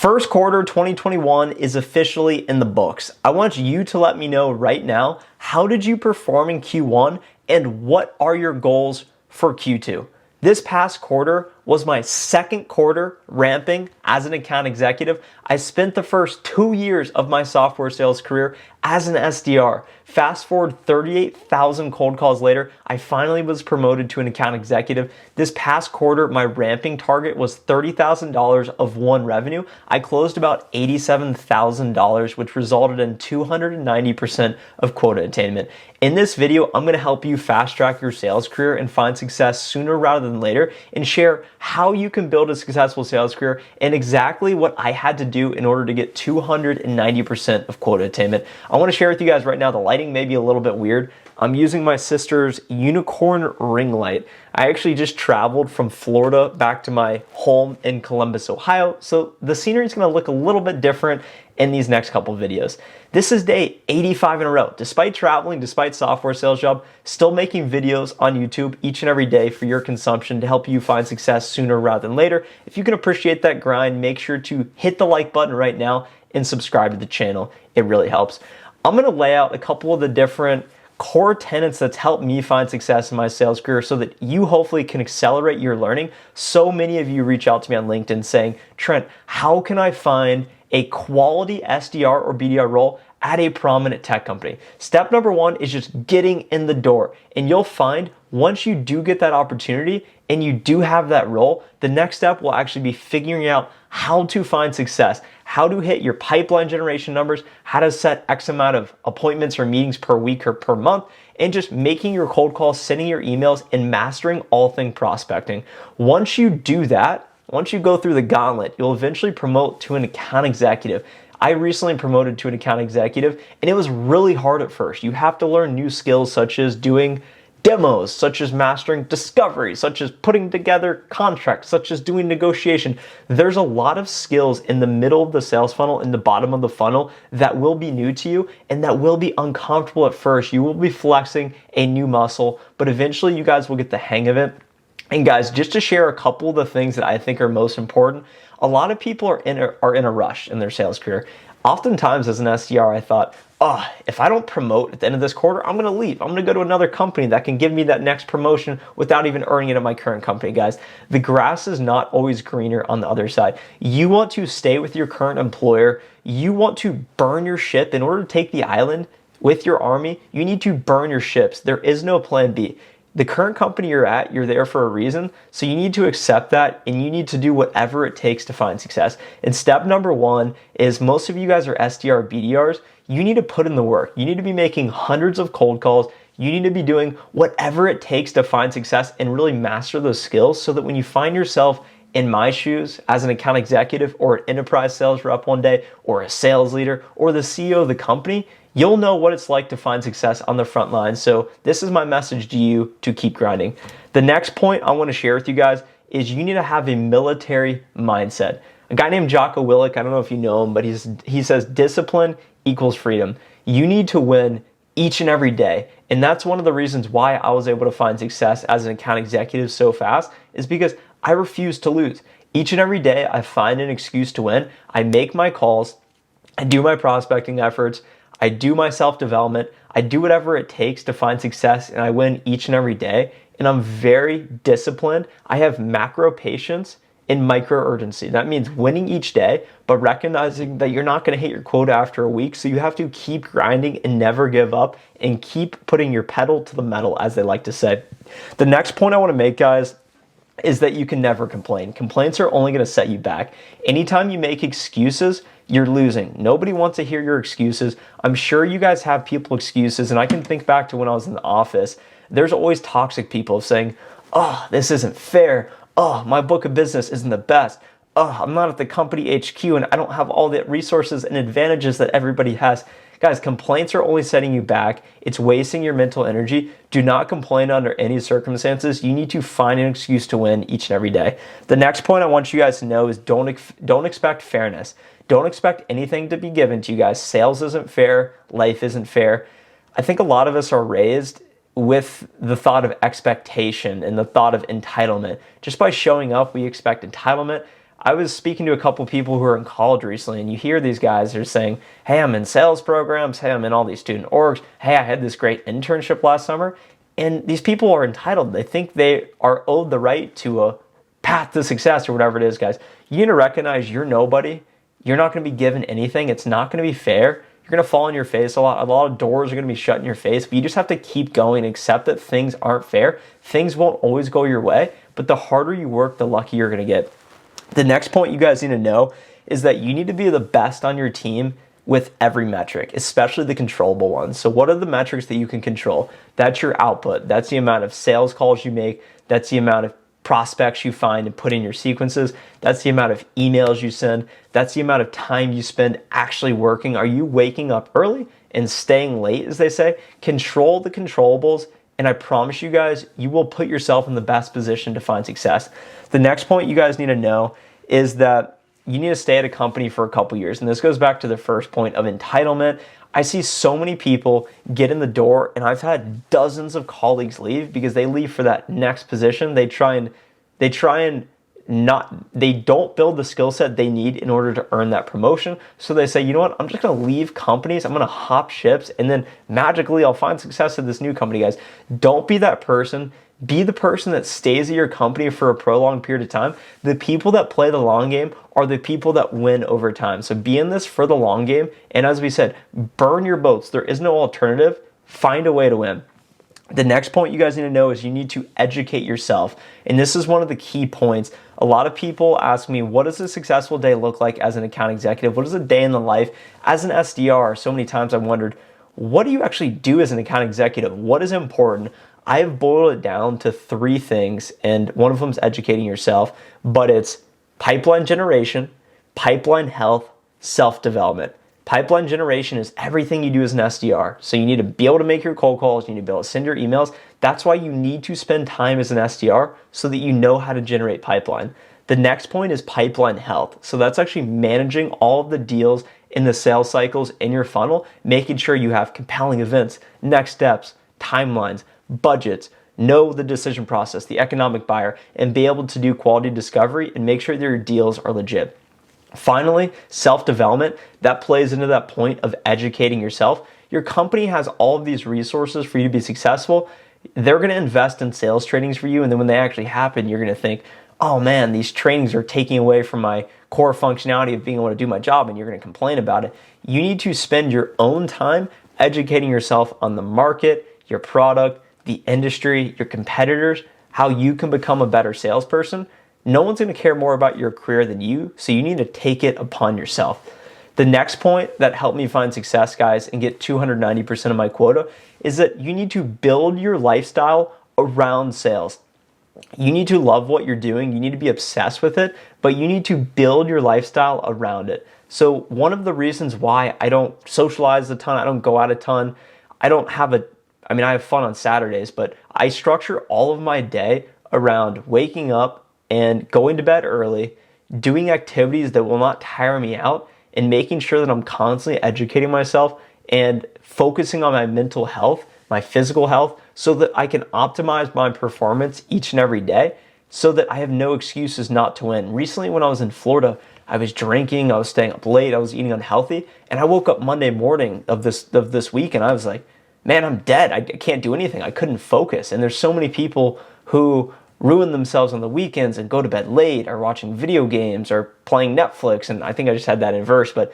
First quarter 2021 is officially in the books. I want you to let me know right now, how did you perform in Q1 and what are your goals for Q2? This past quarter was my second quarter ramping as an account executive. I spent the first 2 years of my software sales career as an SDR. Fast forward 38,000 cold calls later, I finally was promoted to an account executive. This past quarter, my ramping target was $30,000 of one revenue. I closed about $87,000, which resulted in 290% of quota attainment. In this video, I'm gonna help you fast track your sales career and find success sooner rather than later, and share how you can build a successful sales career and exactly what I had to do in order to get 290% of quota attainment. I wanna share with you guys right now, the lighting may be a little bit weird. I'm using my sister's unicorn ring light. I actually just traveled from Florida back to my home in Columbus, Ohio, so the scenery is gonna look a little bit different in these next couple videos. This is day 85 in a row. Despite traveling, despite software sales job, still making videos on YouTube each and every day for your consumption to help you find success sooner rather than later. If you can appreciate that grind, make sure to hit the like button right now and subscribe to the channel. It really helps. I'm gonna lay out a couple of the different core tenets that's helped me find success in my sales career so that you hopefully can accelerate your learning. So many of you reach out to me on LinkedIn saying, Trent, how can I find a quality SDR or BDR role at a prominent tech company? Step number one is just getting in the door. And you'll find once you do get that opportunity and you do have that role, the next step will actually be figuring out how to find success, how to hit your pipeline generation numbers, how to set X amount of appointments or meetings per week or per month, and just making your cold calls, sending your emails, and mastering all things prospecting. Once you do that, once you go through the gauntlet, you'll eventually promote to an account executive. I recently promoted to an account executive, and it was really hard at first. You have to learn new skills such as doing demos, such as mastering discovery, such as putting together contracts, such as doing negotiation. There's a lot of skills in the middle of the sales funnel, in the bottom of the funnel, that will be new to you and that will be uncomfortable at first. You will be flexing a new muscle, but eventually you guys will get the hang of it. And guys, just to share a couple of the things that I think are most important, a lot of people are in a rush in their sales career. Oftentimes as an SDR, I thought, if I don't promote at the end of this quarter, I'm gonna leave. I'm gonna go to another company that can give me that next promotion without even earning it at my current company. Guys, the grass is not always greener on the other side. You want to stay with your current employer. You want to burn your ship. In order to take the island with your army, you need to burn your ships. There is no plan B. The current company you're at, you're there for a reason, so you need to accept that and you need to do whatever it takes to find success. And step number one is, most of you guys are SDR, BDRs, you need to put in the work. You need to be making hundreds of cold calls. You need to be doing whatever it takes to find success and really master those skills so that when you find yourself in my shoes as an account executive or an enterprise sales rep one day, or a sales leader or the CEO of the company, you'll know what it's like to find success on the front line. So this is my message to you, to keep grinding. The next point I want to share with you guys is you need to have a military mindset. A guy named Jocko Willink, I don't know if you know him, but he says discipline equals freedom. You need to win each and every day. And that's one of the reasons why I was able to find success as an account executive so fast, is because I refuse to lose. Each and every day I find an excuse to win. I make my calls, I do my prospecting efforts, I do my self-development, I do whatever it takes to find success, and I win each and every day. And I'm very disciplined. I have macro patience and micro urgency. That means winning each day, but recognizing that you're not gonna hit your quota after a week, so you have to keep grinding and never give up and keep putting your pedal to the metal, as they like to say. The next point I wanna make, guys, is that you can never complain. Complaints are only gonna set you back. Anytime you make excuses, you're losing. Nobody wants to hear your excuses. I'm sure you guys have people excuses, and I can think back to when I was in the office. There's always toxic people saying, this isn't fair. My book of business isn't the best. I'm not at the company HQ and I don't have all the resources and advantages that everybody has. Guys, complaints are only setting you back. It's wasting your mental energy. Do not complain under any circumstances. You need to find an excuse to win each and every day. The next point I want you guys to know is don't expect fairness. Don't expect anything to be given to you guys. Sales isn't fair. Life isn't fair. I think a lot of us are raised with the thought of expectation and the thought of entitlement. Just by showing up, we expect entitlement. I was speaking to a couple people who are in college recently, and you hear these guys are saying, hey, I'm in sales programs, hey, I'm in all these student orgs, hey, I had this great internship last summer. And these people are entitled. They think they are owed the right to a path to success or whatever it is, guys. You need to recognize you're nobody. You're not going to be given anything. It's not going to be fair. You're going to fall on your face a lot. A lot of doors are going to be shut in your face, but you just have to keep going and accept that things aren't fair. Things won't always go your way, but the harder you work, the luckier you're going to get. The next point you guys need to know is that you need to be the best on your team with every metric, especially the controllable ones. So what are the metrics that you can control? That's your output. That's the amount of sales calls you make. That's the amount of prospects you find and put in your sequences. That's the amount of emails you send. That's the amount of time you spend actually working. Are you waking up early and staying late, as they say? Control the controllables, and I promise you guys, you will put yourself in the best position to find success. The next point you guys need to know is that you need to stay at a company for a couple years. And this goes back to the first point of entitlement. I see so many people get in the door, and I've had dozens of colleagues leave because they leave for that next position. They don't build the skill set they need in order to earn that promotion. So they say, you know what, I'm just gonna leave companies, I'm gonna hop ships, and then magically I'll find success at this new company, guys. Don't be that person. Be the person that stays at your company for a prolonged period of time. The people that play the long game are the people that win over time. So be in this for the long game. And as we said, burn your boats. There is no alternative. Find a way to win. The next point you guys need to know is you need to educate yourself. And this is one of the key points. A lot of people ask me, what does a successful day look like as an account executive? What is a day in the life as an SDR? So many times I've wondered, what do you actually do as an account executive? What is important? I have boiled it down to 3 things, and one of them is educating yourself, but it's pipeline generation, pipeline health, self-development. Pipeline generation is everything you do as an SDR. So you need to be able to make your cold calls, you need to be able to send your emails. That's why you need to spend time as an SDR so that you know how to generate pipeline. The next point is pipeline health. So that's actually managing all of the deals in the sales cycles in your funnel, making sure you have compelling events, next steps, timelines, budgets, know the decision process, the economic buyer, and be able to do quality discovery and make sure that your deals are legit. Finally, self-development, that plays into that point of educating yourself. Your company has all of these resources for you to be successful. They're going to invest in sales trainings for you, and then when they actually happen, you're going to think, oh man, these trainings are taking away from my core functionality of being able to do my job, and you're going to complain about it. You need to spend your own time educating yourself on the market, your product, the industry, your competitors, how you can become a better salesperson. No one's going to care more about your career than you, so you need to take it upon yourself. The next point that helped me find success, guys, and get 290% of my quota is that you need to build your lifestyle around sales. You need to love what you're doing. You need to be obsessed with it, but you need to build your lifestyle around it. So one of the reasons why I don't socialize a ton, I don't go out a ton, I have fun on Saturdays, but I structure all of my day around waking up and going to bed early, doing activities that will not tire me out, and making sure that I'm constantly educating myself and focusing on my mental health, my physical health, so that I can optimize my performance each and every day so that I have no excuses not to win. Recently, when I was in Florida, I was drinking, I was staying up late, I was eating unhealthy, and I woke up Monday morning of this week and I was like, man, I'm dead. I can't do anything. I couldn't focus. And there's so many people who ruin themselves on the weekends and go to bed late, or watching video games, or playing Netflix. And I think I just had that in verse, but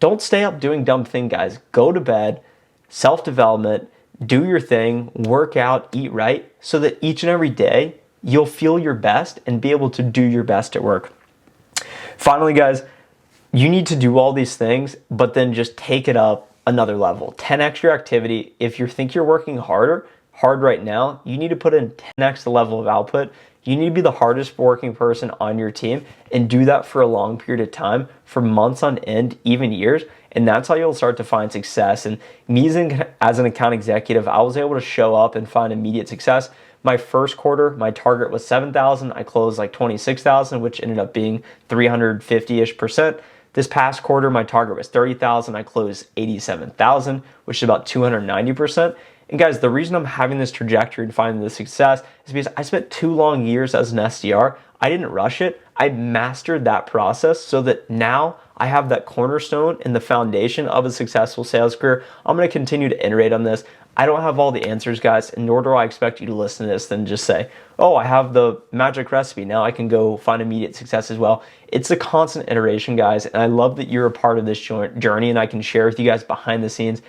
don't stay up doing dumb things, guys. Go to bed, self-development, do your thing, work out, eat right, so that each and every day you'll feel your best and be able to do your best at work. Finally, guys, you need to do all these things, but then just take it up another level. 10x your activity. If you think you're working hard right now, you need to put in 10x the level of output. You need to be the hardest working person on your team and do that for a long period of time, for months on end, even years. And that's how you'll start to find success. And me as an account executive, I was able to show up and find immediate success. My first quarter, my target was 7,000. I closed like 26,000, which ended up being 350-ish%. This past quarter, my target was 30,000. I closed 87,000, which is about 290%. And guys, the reason I'm having this trajectory and finding this success is because I spent 2 long years as an SDR. I didn't rush it. I mastered that process so that now I have that cornerstone and the foundation of a successful sales career. I'm going to continue to iterate on this. I don't have all the answers, guys, and nor do I expect you to listen to this and just say, oh, I have the magic recipe. Now I can go find immediate success as well. It's a constant iteration, guys, and I love that you're a part of this journey, and I can share with you guys behind the scenes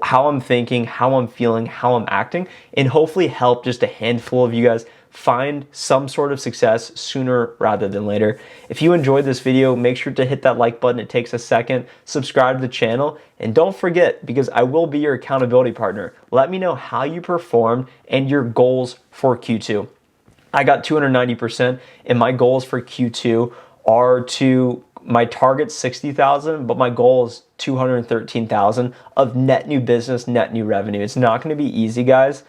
how I'm thinking, how I'm feeling, how I'm acting, and hopefully help just a handful of you guys find some sort of success sooner rather than later. If you enjoyed this video, make sure to hit that like button. It takes a second. Subscribe to the channel. And don't forget, because I will be your accountability partner, let me know how you performed and your goals for Q2. I got 290%, and my goals for Q2 are my target's 60,000, but my goal is 213,000 of net new business, net new revenue. It's not going to be easy, guys,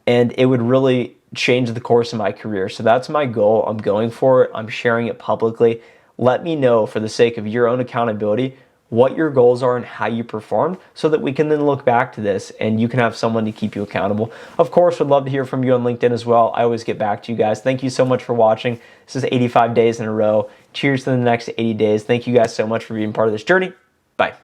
and it would really change the course of my career. So that's my goal. I'm going for it. I'm sharing it publicly. Let me know, for the sake of your own accountability, what your goals are and how you performed, so that we can then look back to this and you can have someone to keep you accountable. Of course, would love to hear from you on LinkedIn as well. I always get back to you guys. Thank you so much for watching. This is 85 days in a row. Cheers to the next 80 days. Thank you guys so much for being part of this journey.